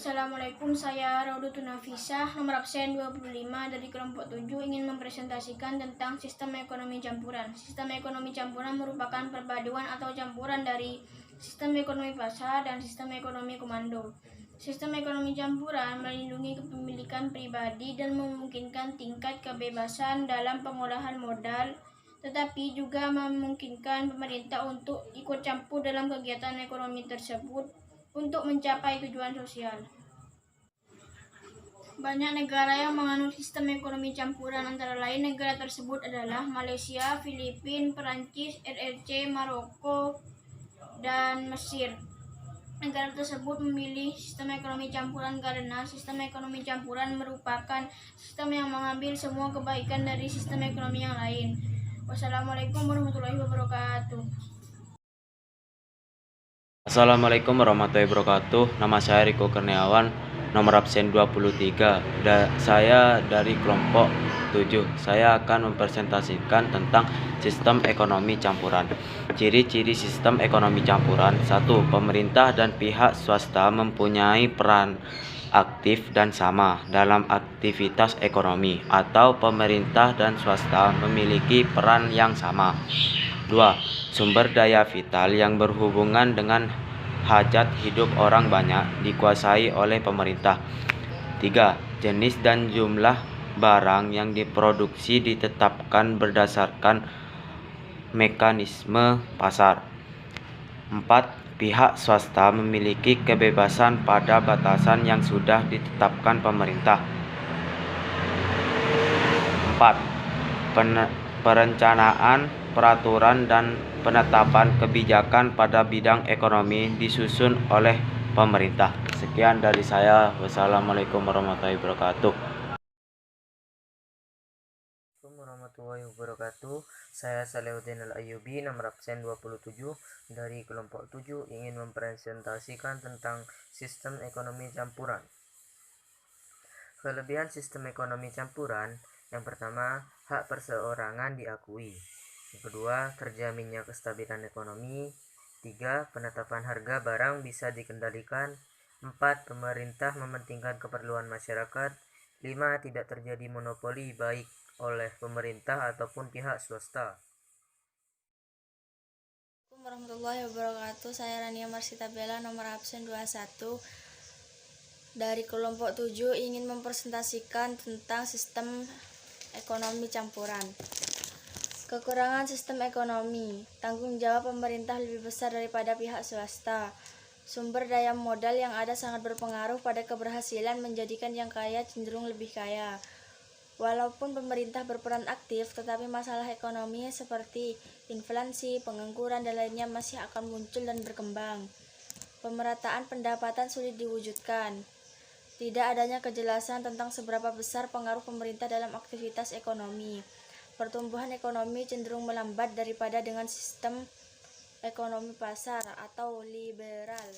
Assalamualaikum, saya Raudatul Nafisah, nomor absen 25 dari kelompok 7 ingin mempresentasikan tentang sistem ekonomi campuran. Sistem ekonomi campuran merupakan perpaduan atau campuran dari sistem ekonomi pasar dan sistem ekonomi komando. Sistem ekonomi campuran melindungi kepemilikan pribadi dan memungkinkan tingkat kebebasan dalam pengolahan modal, tetapi juga memungkinkan pemerintah untuk ikut campur dalam kegiatan ekonomi tersebut untuk mencapai tujuan sosial. Banyak negara yang menganut sistem ekonomi campuran, antara lain negara tersebut adalah Malaysia, Filipina, Perancis, RRC, Maroko, dan Mesir. Negara tersebut memilih sistem ekonomi campuran karena sistem ekonomi campuran merupakan sistem yang mengambil semua kebaikan dari sistem ekonomi yang lain. Wassalamualaikum warahmatullahi wabarakatuh. Assalamualaikum warahmatullahi wabarakatuh. Nama saya Riko Kurniawan, nomor absen 23. Saya dari kelompok 7. Saya akan mempresentasikan tentang sistem ekonomi campuran. Ciri-ciri sistem ekonomi campuran: 1. Pemerintah dan pihak swasta mempunyai peran aktif dan sama dalam aktivitas ekonomi, atau pemerintah dan swasta memiliki peran yang sama. 2. Sumber daya vital yang berhubungan dengan hajat hidup orang banyak dikuasai oleh pemerintah. 3. Jenis dan jumlah barang yang diproduksi ditetapkan berdasarkan mekanisme pasar. 4. Pihak swasta memiliki kebebasan pada batasan yang sudah ditetapkan pemerintah. 4. Perencanaan, peraturan, dan penetapan kebijakan pada bidang ekonomi disusun oleh pemerintah. Sekian dari saya. Wassalamualaikum warahmatullahi wabarakatuh. Assalamualaikum warahmatullahi wabarakatuh. Saya Salehuddin Al-Ayyubi, nomor absen 27 dari kelompok 7 ingin mempresentasikan tentang sistem ekonomi campuran. Kelebihan sistem ekonomi campuran: yang pertama, hak perseorangan diakui. Yang kedua, terjaminnya kestabilan ekonomi. 3. Penetapan harga barang bisa dikendalikan. 4. Pemerintah mementingkan keperluan masyarakat. 5. Tidak terjadi monopoli baik oleh pemerintah ataupun pihak swasta. Assalamualaikum warahmatullahi wabarakatuh. Saya Rania Marsita Bella, nomor absen 21 dari kelompok 7 ingin mempresentasikan tentang sistem ekonomi campuran. Kekurangan sistem ekonomi: tanggung jawab pemerintah lebih besar daripada pihak swasta. Sumber daya modal yang ada sangat berpengaruh pada keberhasilan menjadikan yang kaya cenderung lebih kaya. Walaupun pemerintah berperan aktif, tetapi masalah ekonomi seperti inflasi, pengangguran, dan lainnya masih akan muncul dan berkembang. Pemerataan pendapatan sulit diwujudkan. Tidak adanya kejelasan tentang seberapa besar pengaruh pemerintah dalam aktivitas ekonomi. Pertumbuhan ekonomi cenderung melambat daripada dengan sistem ekonomi pasar atau liberal.